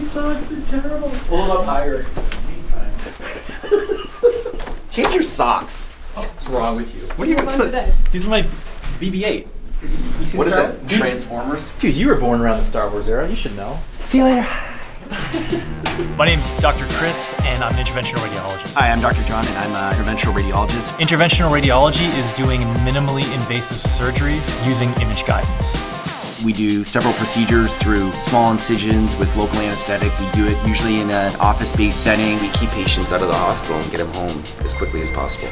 These socks, they're terrible. Pull them up higher. Change your socks. What's wrong with you? What are you today? These are my BB-8. What is that? Transformers? Dude, you were born around the Star Wars era. You should know. See you later. My name's Dr. Chris, and I'm an interventional radiologist. Hi, I'm Dr. John, and I'm an interventional radiologist. Interventional radiology is doing minimally invasive surgeries using image guidance. We do several procedures through small incisions with local anesthetic. We do it usually in an office-based setting. We keep patients out of the hospital and get them home as quickly as possible.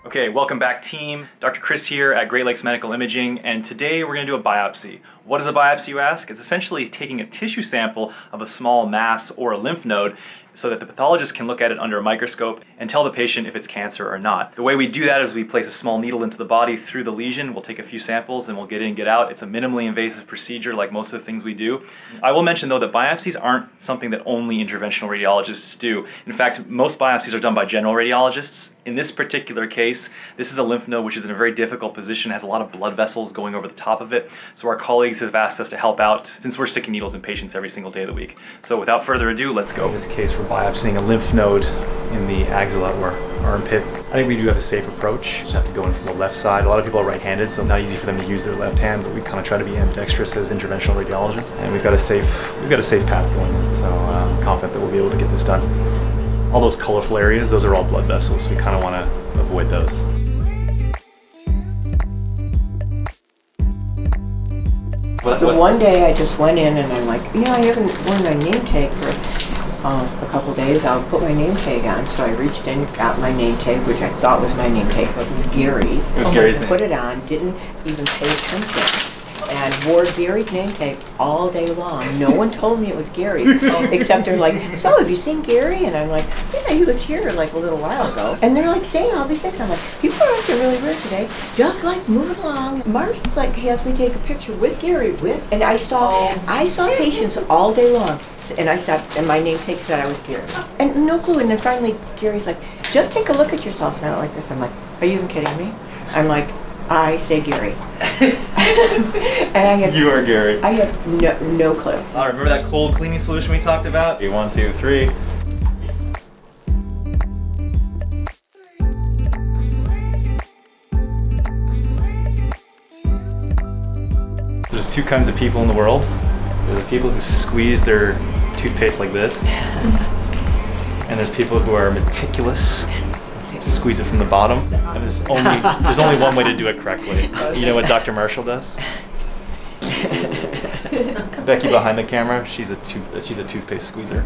Okay, welcome back team. Dr. Chris here at Great Lakes Medical Imaging, and today we're going to do a biopsy. What is a biopsy, you ask? It's essentially taking a tissue sample of a small mass or a lymph node so that the pathologist can look at it under a microscope and tell the patient if it's cancer or not. The way we do that is we place a small needle into the body through the lesion. We'll take a few samples and we'll get in, get out. It's a minimally invasive procedure like most of the things we do. I will mention though that biopsies aren't something that only interventional radiologists do. In fact, most biopsies are done by general radiologists. In this particular case, this is a lymph node which is in a very difficult position, has a lot of blood vessels going over the top of it. So our colleagues have asked us to help out since we're sticking needles in patients every single day of the week. So without further ado, let's go. In this case, we're biopsying a lymph node in the axilla or armpit. I think we do have a safe approach. Just have to go in from the left side. A lot of people are right-handed, so it's not easy for them to use their left hand, but we kind of try to be ambidextrous as interventional radiologists. And we've got a safe path going in, so I'm confident that we'll be able to get this done. All those colorful areas, those are all blood vessels. We kind of want to avoid those. So one day I just went in and I'm like, I haven't worn my name tag for a couple days. I'll put my name tag on. So I reached in, got my name tag, which I thought was my name tag, but it was Gary's. It was Gary's name. Put it on, didn't even pay attention. And wore Gary's name tag all day long. No one told me it was Gary, except they're like, so have you seen Gary? And I'm like, yeah, he was here like a little while ago. And they're like saying all these things. I'm like, people are acting really weird today. Just like moving along. Mark's like, he has me take a picture with Gary and I saw patients all day long. And I said, and my name tag said I was Gary. And no clue. And then finally Gary's like, just take a look at yourself now like this. I'm like, are you even kidding me? I'm like, I say Gary. And You are Gary. I had no clue. All right, remember that cold cleaning solution we talked about? Okay, 1, 2, 3. There's two kinds of people in the world. There's the people who squeeze their toothpaste like this. And there's people who are meticulous. Squeeze it from the bottom, and there's only one way to do it correctly. You know what Dr. Marshall does? Becky behind the camera, she's a toothpaste squeezer.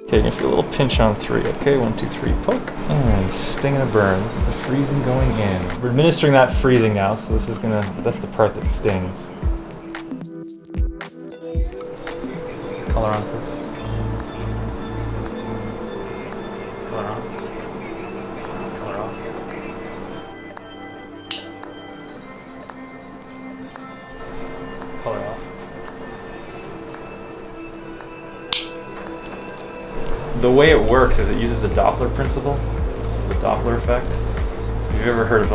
Okay, give you a little pinch on 3. Okay, 1, 2, 3, poke, and sting and a burn. This is the freezing going in. We're administering that freezing now, so that's the part that stings. Color on first. Color on. Color off. The way it works is it uses the Doppler principle. It's the Doppler effect. So if you've ever heard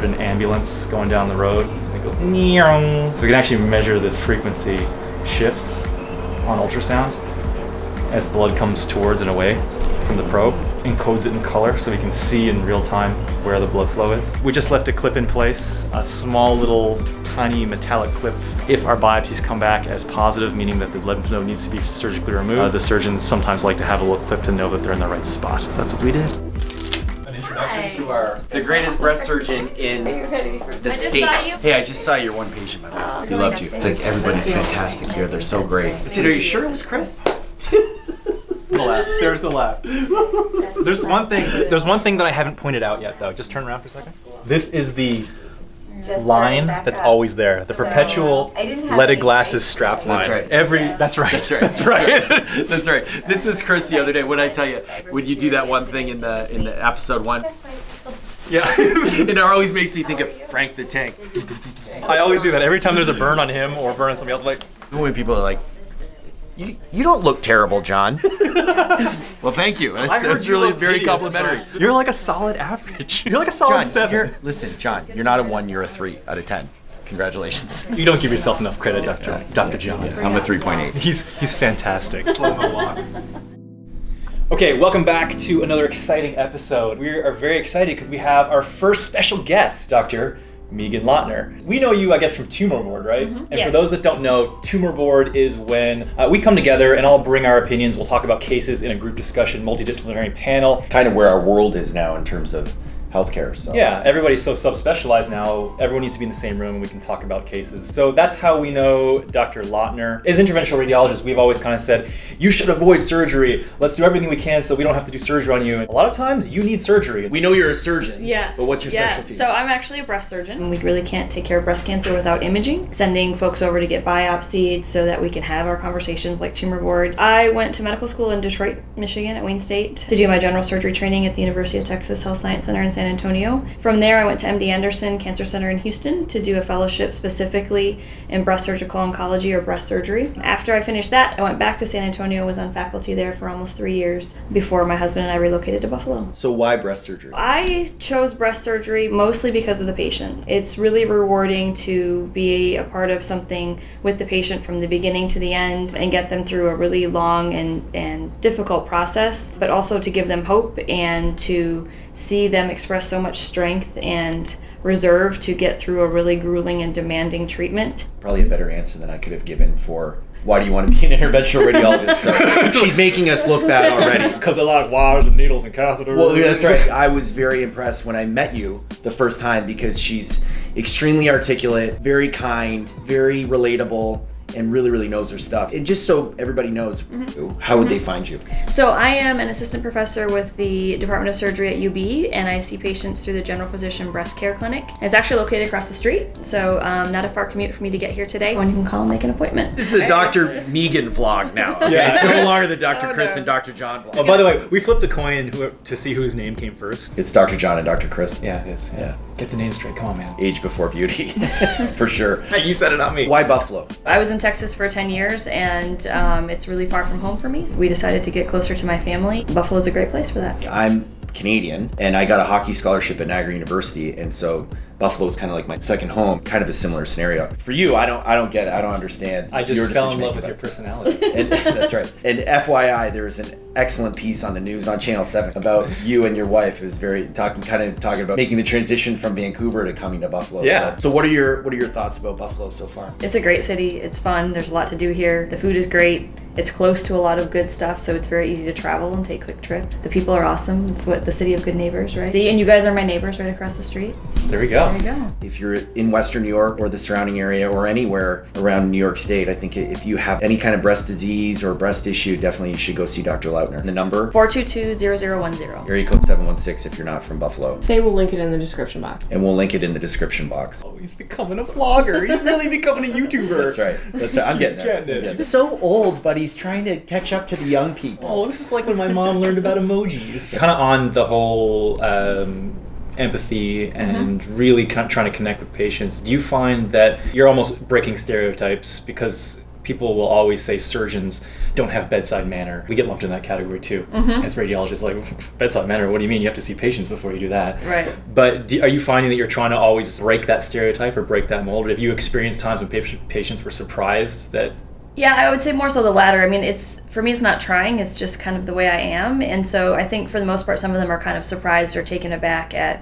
an ambulance going down the road, it goes meow. So we can actually measure the frequency shifts on ultrasound as blood comes towards and away from the probe. Encodes it in color so we can see in real time where the blood flow is. We just left a clip in place, a small little tiny metallic clip. If our biopsies come back as positive, meaning that the lymph node needs to be surgically removed, the surgeons sometimes like to have a little clip to know that they're in the right spot. So that's what we did. An introduction to the greatest breast surgeon in the state. Hey, I just saw your one patient, by the way. He loved you. It's like everybody's fantastic here. They're so great. I said, are you sure it was Chris? There's a laugh. There's one thing that I haven't pointed out yet, though. Just turn around for a second. This is the line that's always there. The perpetual leaded glasses strap line. That's right. That's right. That's right. That's right. This is Chris the other day. When I tell you, when you do that one thing in the episode 1. Yeah. It always makes me think of Frank the Tank. I always do that. Every time there's a burn on him or a burn on somebody else, I'm like, when people are like, You don't look terrible, John. Well, thank you. That's really very complimentary. You're like a solid average. You're like a solid John, 7. Listen, John, you're not a 1, you're a 3 out of 10. Congratulations. You don't give yourself enough credit, Dr. John. I'm a 3.8. He's fantastic. Slow-mo walk. Okay, welcome back to another exciting episode. We are very excited because we have our first special guest, Dr. Meeghan Luatner. We know you, I guess, from Tumor Board, right? Mm-hmm. And for those that don't know, Tumor Board is when we come together and all bring our opinions. We'll talk about cases in a group discussion, multidisciplinary panel. Kind of where our world is now in terms of healthcare. So. Yeah, everybody's so subspecialized now. Everyone needs to be in the same room and we can talk about cases. So that's how we know Dr. Luatner. As interventional radiologists, we've always kind of said, you should avoid surgery. Let's do everything we can so we don't have to do surgery on you. A lot of times you need surgery. We know you're a surgeon. Yes. But what's your specialty? So I'm actually a breast surgeon. We really can't take care of breast cancer without imaging, sending folks over to get biopsied so that we can have our conversations like Tumor Board. I went to medical school in Detroit, Michigan at Wayne State to do my general surgery training at the University of Texas Health Science Center in San Antonio. From there, I went to MD Anderson Cancer Center in Houston to do a fellowship specifically in breast surgical oncology or breast surgery. After I finished that, I went back to San Antonio, was on faculty there for almost 3 years before my husband and I relocated to Buffalo. So why breast surgery? I chose breast surgery mostly because of the patient. It's really rewarding to be a part of something with the patient from the beginning to the end and get them through a really long and difficult process, but also to give them hope and to see them express so much strength and reserve to get through a really grueling and demanding treatment. Probably a better answer than I could have given for why do you want to be an interventional radiologist? So she's making us look bad already. Because I like wires and needles and catheters. Well, that's right. I was very impressed when I met you the first time because she's extremely articulate, very kind, very relatable, and really, really knows her stuff. And just so everybody knows, how would they find you? So I am an assistant professor with the Department of Surgery at UB, and I see patients through the General Physician Breast Care Clinic. It's actually located across the street, so not a far commute for me to get here today. When you can call and make an appointment. This is the Dr. Meeghan vlog now. Okay? Yeah. It's no longer the Dr. Oh, Chris no. and Dr. John vlog. Oh, by the way, we flipped a coin to see whose name came first. It's Dr. John and Dr. Chris. Yeah, it is. Yeah. Get the name straight. Come on, man. Age before beauty, for sure. Hey, you said it, not me. Why Buffalo? I was in Texas for 10 years, and it's really far from home for me. We decided to get closer to my family. Buffalo's a great place for that. I'm Canadian, and I got a hockey scholarship at Niagara University, and so Buffalo is kind of like my second home. Kind of a similar scenario. For you, I don't get it. I don't understand. I just fell in love with your personality. And that's right. And FYI, there's an excellent piece on the news on Channel 7 about you and your wife. Is very talking about making the transition from Vancouver to coming to Buffalo. Yeah. So what are your thoughts about Buffalo so far? It's a great city. It's fun. There's a lot to do here. The food is great. It's close to a lot of good stuff, so it's very easy to travel and take quick trips. The people are awesome. It's what the city of good neighbors, right? See, and you guys are my neighbors right across the street. There we go. There you go. If you're in Western New York or the surrounding area or anywhere around New York State, I think if you have any kind of breast disease or breast issue, definitely you should go see Dr. Lautner. And the number? 422-0010. Area code 716 if you're not from Buffalo. Say we'll link it in the description box. And we'll link it in the description box. Oh, he's becoming a vlogger. He's really becoming a YouTuber. That's right. That's right. I'm getting there. Getting it. I'm getting there. So old, but he's trying to catch up to the young people. Oh, this is like when my mom learned about emojis. Kind of on the whole empathy and really trying to connect with patients. Do you find that you're almost breaking stereotypes because people will always say surgeons don't have bedside manner? We get lumped in that category too. As radiologists, like, bedside manner, what do you mean? You have to see patients before you do that. Right. But are you finding that you're trying to always break that stereotype or break that mold? Have you experienced times when patients were surprised that... Yeah, I would say more so the latter. I mean, for me, it's not trying. It's just kind of the way I am. And so I think for the most part, some of them are kind of surprised or taken aback at,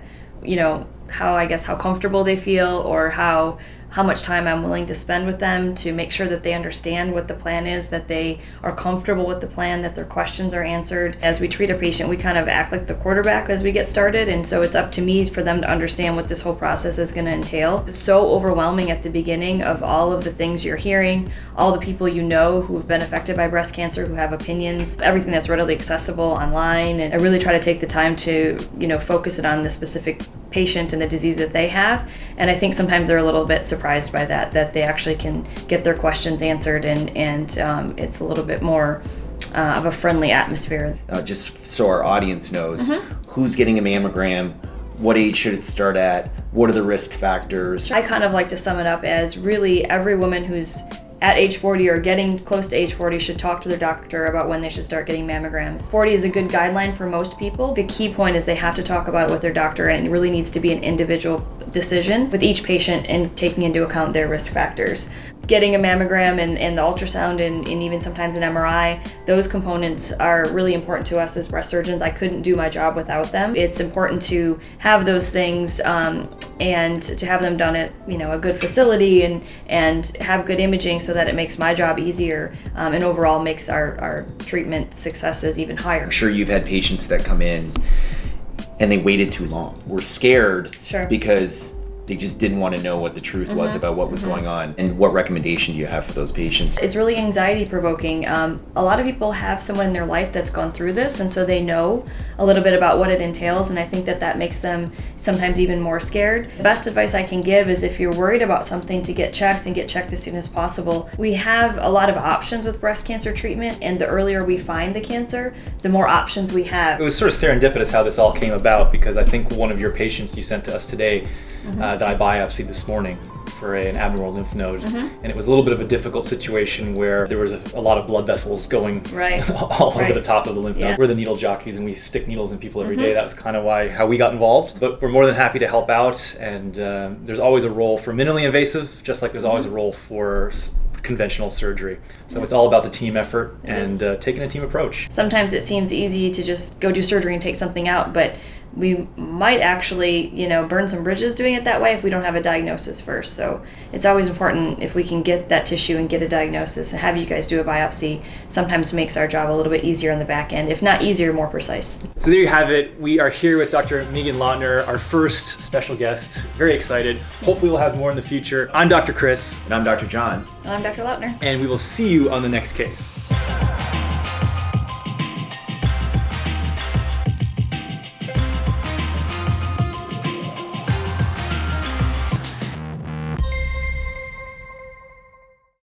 how comfortable they feel or how much time I'm willing to spend with them to make sure that they understand what the plan is, that they are comfortable with the plan, that their questions are answered. As we treat a patient, we kind of act like the quarterback as we get started, and so it's up to me for them to understand what this whole process is going to entail. It's so overwhelming at the beginning of all of the things you're hearing, all the people you know who have been affected by breast cancer, who have opinions, everything that's readily accessible online, and I really try to take the time to, focus it on the specific patient and the disease that they have, and I think sometimes they're a little bit surprised by that they actually can get their questions answered, and it's a little bit more of a friendly atmosphere. Just so our audience knows, who's getting a mammogram, what age should it start at, what are the risk factors? I kind of like to sum it up as really every woman who's at age 40 or getting close to age 40 should talk to their doctor about when they should start getting mammograms. 40 is a good guideline for most people. The key point is they have to talk about it with their doctor, and it really needs to be an individual decision with each patient and taking into account their risk factors. Getting a mammogram and the ultrasound and even sometimes an MRI, those components are really important to us as breast surgeons. I couldn't do my job without them. It's important to have those things and to have them done at a good facility and have good imaging so that it makes my job easier and overall makes our treatment successes even higher. I'm sure you've had patients that come in and they waited too long. We're scared because they just didn't want to know what the truth was about what was going on. And what recommendation do you have for those patients? It's really anxiety provoking. A lot of people have someone in their life that's gone through this, and so they know a little bit about what it entails, and I think that makes them sometimes even more scared. The best advice I can give is if you're worried about something, to get checked and get checked as soon as possible. We have a lot of options with breast cancer treatment, and the earlier we find the cancer, the more options we have. It was sort of serendipitous how this all came about, because I think one of your patients you sent to us today that I biopsied this morning for an abnormal lymph node, and it was a little bit of a difficult situation where there was a lot of blood vessels going all over the top of the lymph node. We're the needle jockeys and we stick needles in people every day. That was kind of how we got involved, but we're more than happy to help out, and there's always a role for minimally invasive, just like there's always a role for conventional surgery. So it's all about the team effort and taking a team approach. Sometimes it seems easy to just go do surgery and take something out, but we might actually, burn some bridges doing it that way if we don't have a diagnosis first. So it's always important if we can get that tissue and get a diagnosis and have you guys do a biopsy. Sometimes makes our job a little bit easier on the back end. If not easier, more precise. So there you have it. We are here with Dr. Meeghan Luatner, our first special guest. Very excited. Hopefully we'll have more in the future. I'm Dr. Chris. And I'm Dr. John. And I'm Dr. Lautner. And we will see you on the next case.